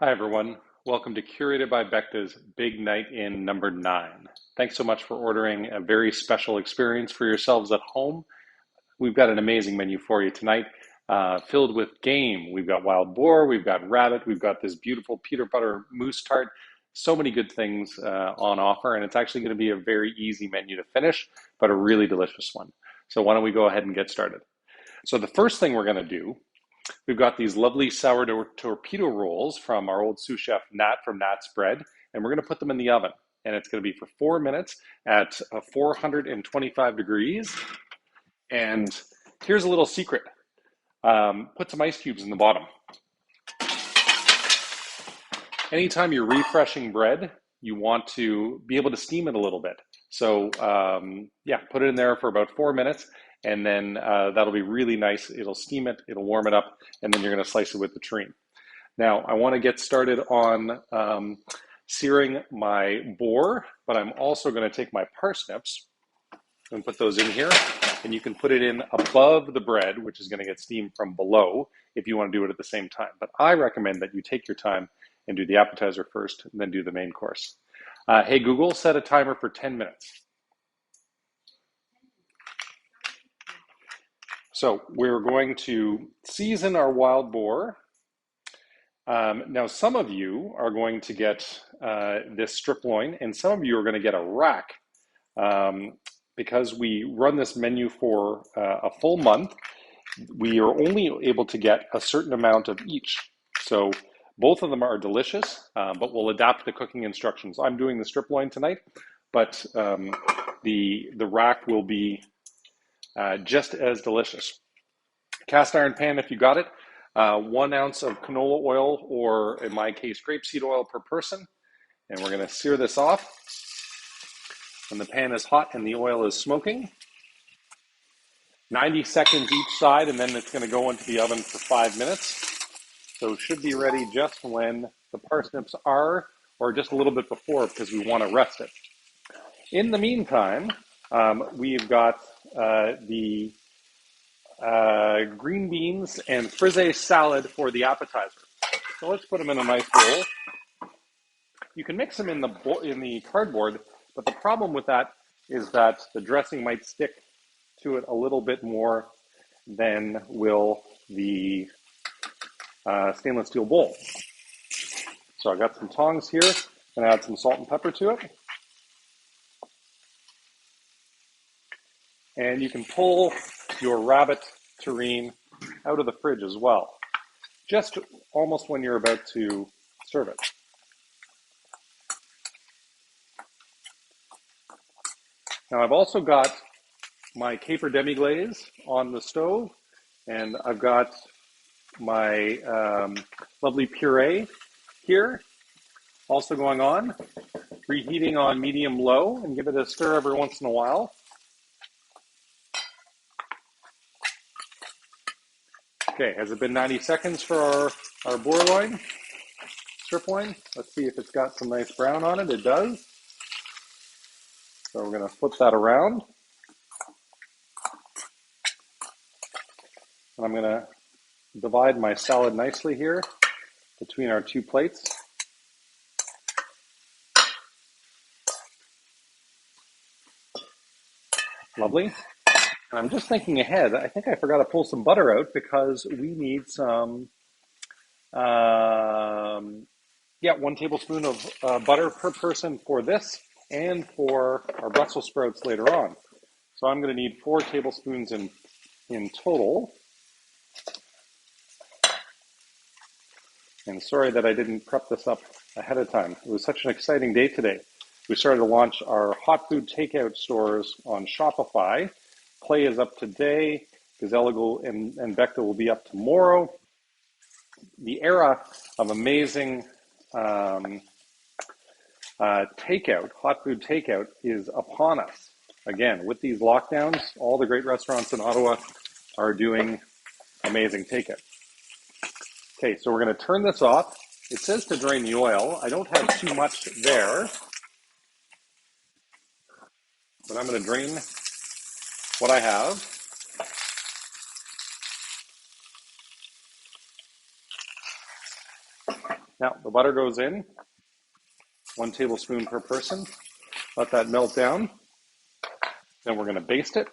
Hi, everyone. Welcome to Curated by Becta's Big Night In number 9. Thanks so much for ordering a very special experience for yourselves at home. We've got an amazing menu for you tonight, filled with game. We've got wild boar, we've got rabbit, we've got this beautiful peanut butter mousse tart. So many good things on offer, and it's actually going to be a very easy menu to finish, but a really delicious one. So why don't we go ahead and get started? So the first thing we're going to do, we've got these lovely sourdough torpedo rolls from our old sous chef Nat from Nat's Bread, and we're going to put them in the oven. And it's going to be for 4 minutes at 425 degrees. And here's a little secret. Put some ice cubes in the bottom. Anytime you're refreshing bread, you want to be able to steam it a little bit. So yeah, put it in there for about 4 minutes, and then that'll be really nice. It'll steam it, it'll warm it up, and then you're going to slice it with the tureen. Now, I want to get started on searing my boar, but I'm also going to take my parsnips and put those in here. And you can put it in above the bread, which is going to get steamed from below if you want to do it at the same time. But I recommend that you take your time and do the appetizer first, and then do the main course. Hey, Google, set a timer for 10 minutes. So we're going to season our wild boar. Now, some of you are going to get this strip loin, and some of you are going to get a rack. Because we run this menu for a full month, we are only able to get a certain amount of each. So both of them are delicious, but we'll adapt the cooking instructions. I'm doing the strip loin tonight, but the rack will be just as delicious. Cast iron pan if you got it. 1 ounce of canola oil, or in my case, grapeseed oil per person. And we're going to sear this off. When the pan is hot and the oil is smoking, 90 seconds each side, and then it's going to go into the oven for 5 minutes. So it should be ready just when the parsnips are, or just a little bit before, because we want to rest it. In the meantime, we've got the green beans and frisee salad for the appetizer. So let's put them in a nice bowl. You can mix them in the cardboard, but the problem with that is that the dressing might stick to it a little bit more than will the stainless steel bowl. So I got some tongs here, and add some salt and pepper to it. And you can pull your rabbit terrine out of the fridge as well, just almost when you're about to serve it. Now I've also got my caper demi-glaze on the stove, and I've got my lovely puree here also going on, reheating on medium-low, and give it a stir every once in a while. Okay, has it been 90 seconds for our boar loin, strip loin? Let's see if it's got some nice brown on it. It does. So we're going to flip that around. And I'm going to divide my salad nicely here between our 2 plates. Lovely. And I'm just thinking ahead. I think I forgot to pull some butter out because we need some, 1 tablespoon of butter per person for this and for our Brussels sprouts later on. So I'm going to need 4 tablespoons in total. And sorry that I didn't prep this up ahead of time. It was such an exciting day today. We started to launch our hot food takeout stores on Shopify. Clay is up today. Gazelle and Becta will be up tomorrow. The era of amazing takeout, hot food takeout, is upon us. Again, with these lockdowns, all the great restaurants in Ottawa are doing amazing takeout. Okay, so we're going to turn this off. It says to drain the oil. I don't have too much there, but I'm going to drain what I have. Now the butter goes in, 1 tablespoon per person. Let that melt down. Then we're going to baste it.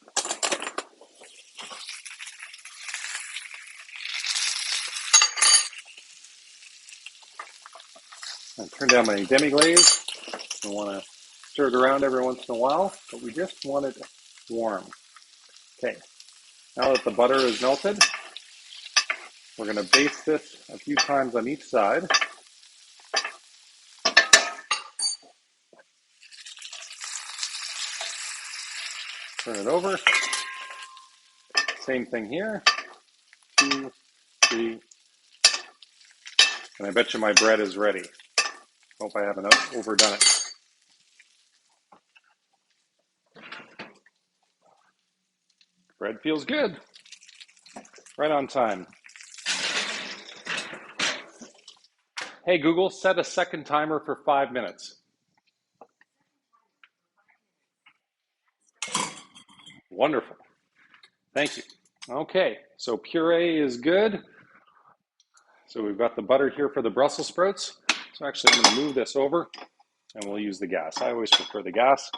And turn down my demi-glaze. I want to stir it around every once in a while, but we just want it warm. Okay, now that the butter is melted, we're going to baste this a few times on each side. Turn it over. Same thing here. 2, 3. And I bet you my bread is ready. Hope I haven't overdone it. Bread feels good. Right on time. Hey Google, set a second timer for 5 minutes. Wonderful. Thank you. Okay, so puree is good. So we've got the butter here for the Brussels sprouts. So actually I'm going to move this over and we'll use the gas. I always prefer the gas.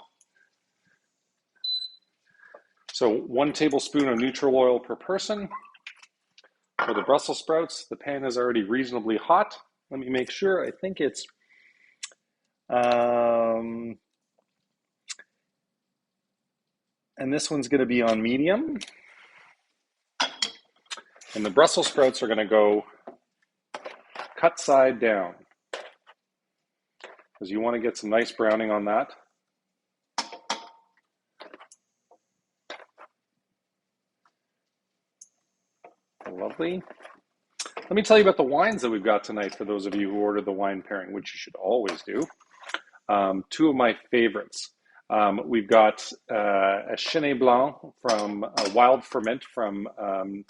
So 1 tablespoon of neutral oil per person. For the Brussels sprouts, the pan is already reasonably hot. Let me make sure. I think it's and this one's going to be on medium. And the Brussels sprouts are going to go cut side down, because you want to get some nice browning on that. Lovely. Let me tell you about the wines that we've got tonight for those of you who ordered the wine pairing, which you should always do. 2 of my favorites. We've got a Chenin Blanc from a Wild Ferment from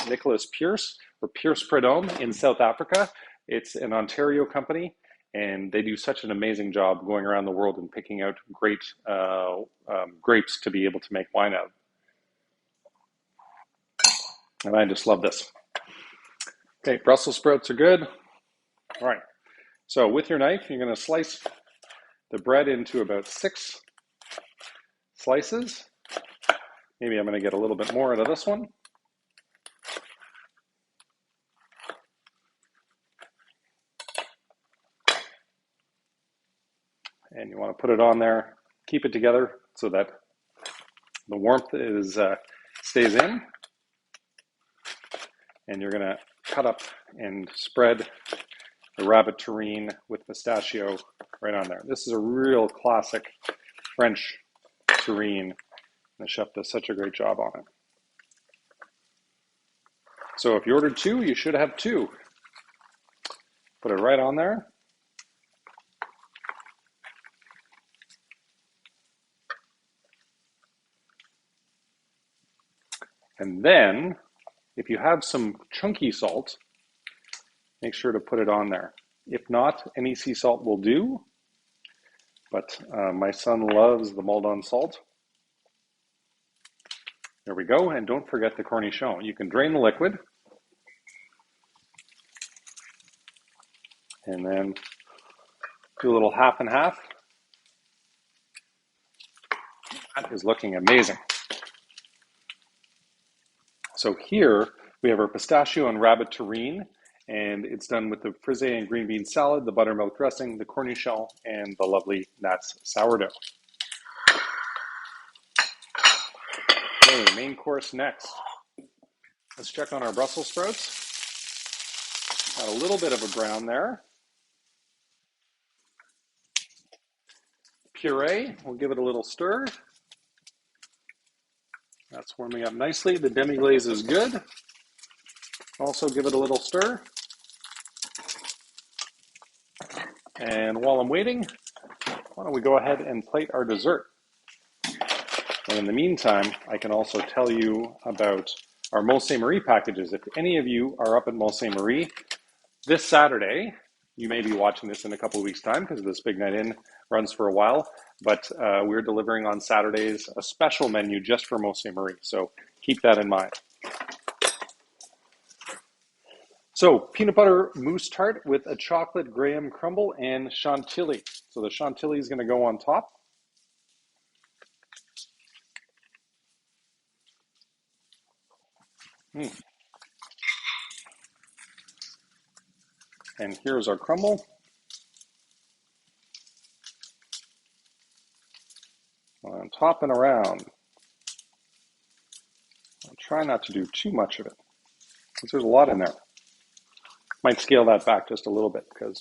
Nicholas Pierce, or Pierce Prudhomme in South Africa. It's an Ontario company, and they do such an amazing job going around the world and picking out great grapes to be able to make wine out of. And I just love this. Okay, Brussels sprouts are good. All right, so with your knife, you're going to slice the bread into about 6 slices. Maybe I'm going to get a little bit more out of this one. And you want to put it on there, keep it together so that the warmth stays in. And you're going to cut up and spread the rabbit terrine with pistachio right on there. This is a real classic French terrine. The chef does such a great job on it. So if you ordered 2, you should have 2. Put it right on there. And then, if you have some chunky salt, make sure to put it on there. If not, any sea salt will do. But my son loves the Maldon salt. There we go. And don't forget the cornichon. You can drain the liquid. And then do a little half and half. That is looking amazing. So here we have our pistachio and rabbit terrine, and it's done with the frisee and green bean salad, the buttermilk dressing, the cornichon, and the lovely Nat's sourdough. Okay, main course next. Let's check on our Brussels sprouts. Got a little bit of a brown there. Puree, we'll give it a little stir. That's warming up nicely. The demi-glaze is good. Also give it a little stir. And while I'm waiting, why don't we go ahead and plate our dessert? And in the meantime, I can also tell you about our Mousse Marie packages. If any of you are up at Mousse Marie, this Saturday, you may be watching this in a couple of weeks' time because this Big Night In runs for a while, but we're delivering on Saturdays a special menu just for Mousse Marie, so keep that in mind. So peanut butter mousse tart with a chocolate graham crumble and chantilly. So the chantilly is going to go on top. And here's our crumble. On top and around. I'll try not to do too much of it because there's a lot in there. Might scale that back just a little bit because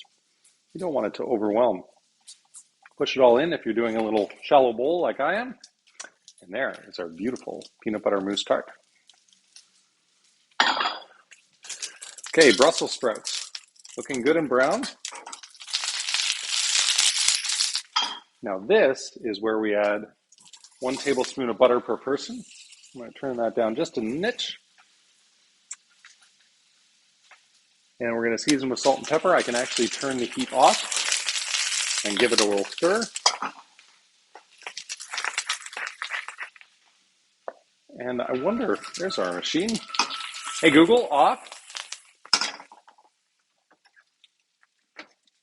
you don't want it to overwhelm. Push it all in if you're doing a little shallow bowl like I am. And there is our beautiful peanut butter mousse tart. Okay, Brussels sprouts. Looking good and brown. Now this is where we add 1 tablespoon of butter per person. I'm going to turn that down just a nitch. And we're going to season with salt and pepper. I can actually turn the heat off and give it a little stir. And I wonder, there's our machine. Hey Google, off.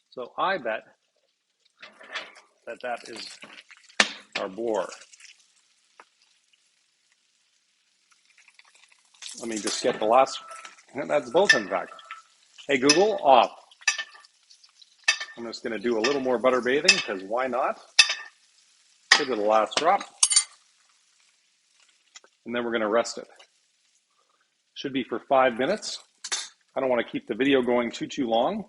So I bet that is our boar. Let me just get the last, that's both in fact. Hey Google, off. I'm just going to do a little more butter bathing because why not? Give it the last drop. And then we're going to rest it. Should be for 5 minutes. I don't want to keep the video going too long.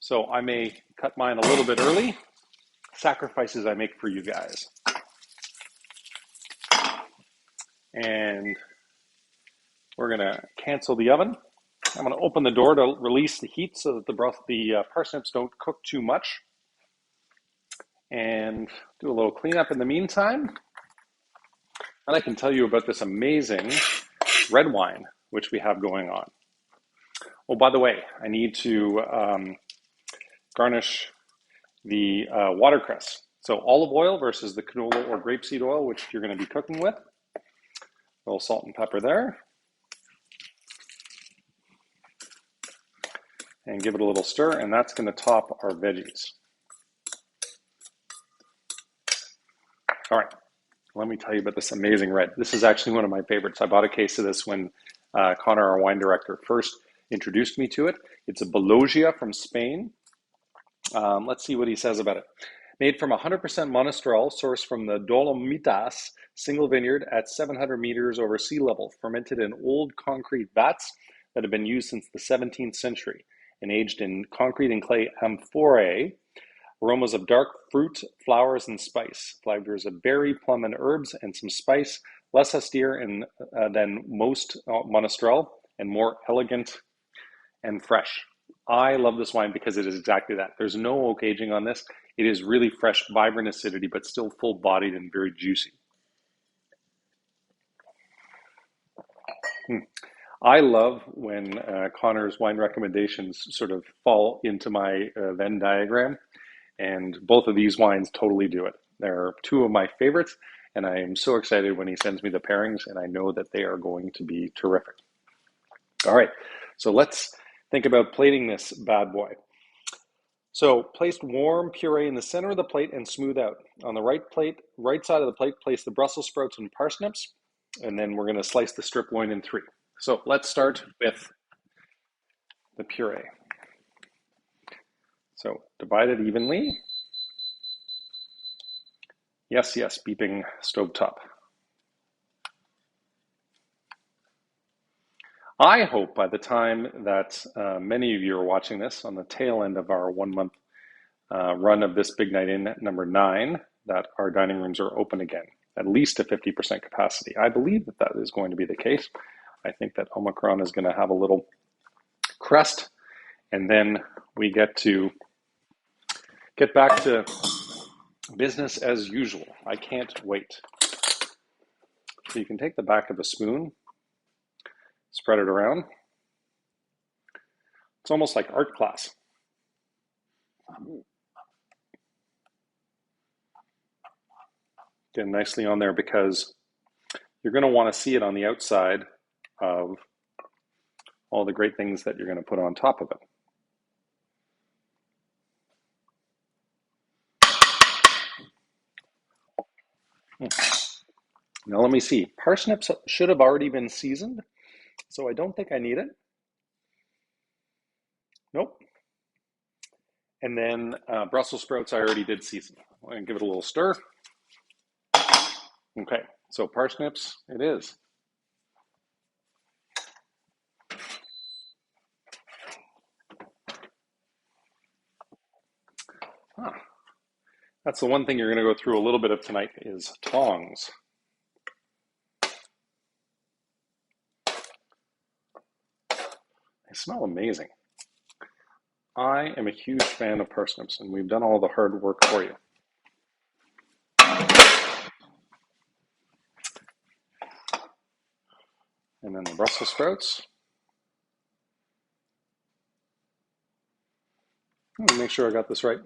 So I may cut mine a little bit early. Sacrifices I make for you guys. And we're going to cancel the oven. I'm going to open the door to release the heat so that the parsnips don't cook too much. And do a little cleanup in the meantime. And I can tell you about this amazing red wine, which we have going on. Oh, by the way, I need to garnish the watercress. So olive oil versus the canola or grapeseed oil, which you're going to be cooking with. A little salt and pepper there. And give it a little stir, and that's going to top our veggies. All right, let me tell you about this amazing red. This is actually one of my favorites. I bought a case of this when Connor, our wine director, first introduced me to it. It's a Balogia from Spain. Let's see what he says about it. Made from 100% Monastrell, sourced from the Dolomitas, single vineyard at 700 meters over sea level, fermented in old concrete vats that have been used since the 17th century, and aged in concrete and clay amphorae. Aromas of dark fruit, flowers, and spice. Flavors of berry, plum, and herbs, and some spice. Less austere than most Monastrell, and more elegant and fresh. I love this wine because it is exactly that. There's no oak aging on this. It is really fresh, vibrant acidity, but still full-bodied and very juicy. I love when Connor's wine recommendations sort of fall into my Venn diagram, and both of these wines totally do it. They're two of my favorites, and I am so excited when he sends me the pairings, and I know that they are going to be terrific. All right, so let's think about plating this bad boy. So place warm puree in the center of the plate and smooth out. On the right side of the plate, place the Brussels sprouts and parsnips, and then we're going to slice the strip loin in 3. So let's start with the puree. So divide it evenly. Yes, beeping stovetop. I hope by the time that many of you are watching this on the tail end of our 1-month run of this Big Night In number 9, that our dining rooms are open again, at least to 50% capacity. I believe that is going to be the case. I think that Omicron is going to have a little crest, and then we get back to business as usual. I can't wait. So you can take the back of a spoon, spread it around. It's almost like art class. Get nicely on there because you're going to want to see it on the outside of all the great things that you're going to put on top of it. Now let me see. Parsnips should have already been seasoned, so I don't think I need it. Nope. And then Brussels sprouts I already did season. I'm going to give it a little stir. Okay, so parsnips it is. Huh. That's the one thing you're going to go through a little bit of tonight is tongs. They smell amazing. I am a huge fan of parsnips, and we've done all the hard work for you. And then the Brussels sprouts. Let me make sure I got this right.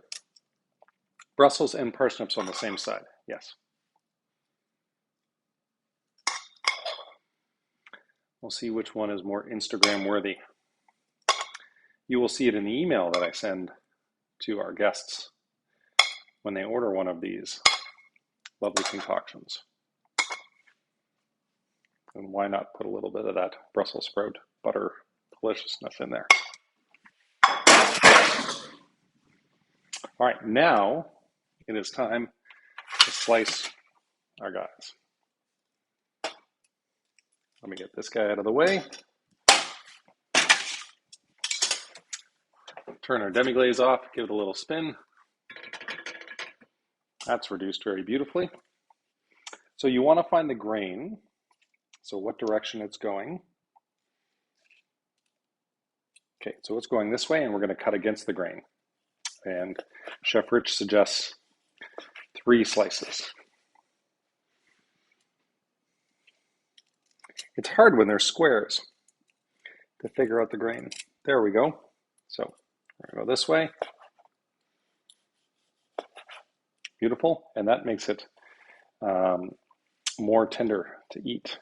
Brussels and parsnips on the same side, yes. We'll see which one is more Instagram worthy. You will see it in the email that I send to our guests when they order one of these lovely concoctions. And why not put a little bit of that Brussels sprout butter deliciousness in there? All right, now it is time to slice our guys. Let me get this guy out of the way. Turn our demi-glaze off, give it a little spin. That's reduced very beautifully. So you want to find the grain, so what direction it's going. Okay, so it's going this way, and we're going to cut against the grain. And Chef Rich suggests 3 slices. It's hard when there's squares to figure out the grain. There we go. So we're going to go this way. Beautiful, and that makes it more tender to eat.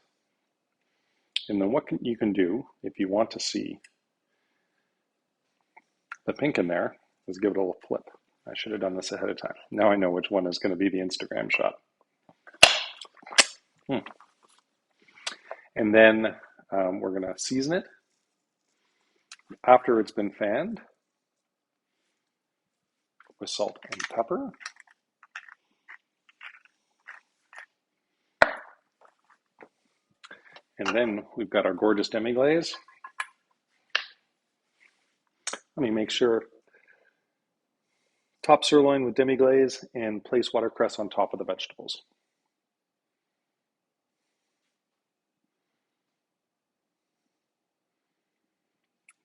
And then what you can do if you want to see the pink in there is give it a little flip. I should have done this ahead of time. Now I know which one is going to be the Instagram shot. And then we're going to season it after it's been fanned with salt and pepper. And then we've got our gorgeous demi-glaze. Let me make sure. Top sirloin with demi-glaze and place watercress on top of the vegetables.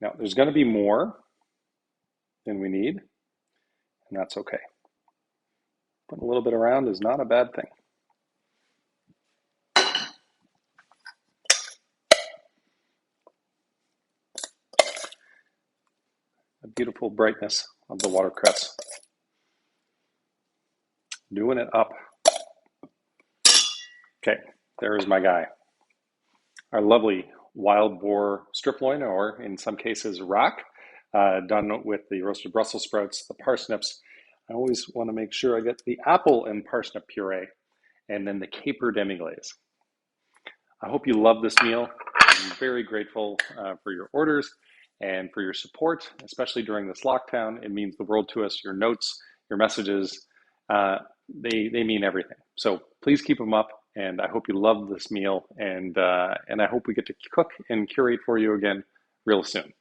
Now, there's going to be more than we need, and that's okay. Putting a little bit around is not a bad thing. The beautiful brightness of the watercress. Doing it up. Okay, there is my guy. Our lovely wild boar strip loin, or in some cases rack, done with the roasted Brussels sprouts, the parsnips. I always want to make sure I get the apple and parsnip puree, and then the caper demi-glaze. I hope you love this meal. I'm very grateful for your orders and for your support, especially during this lockdown. It means the world to us. Your notes, your messages, they mean everything. So please keep them up, and I hope you love this meal, and I hope we get to cook and curate for you again real soon.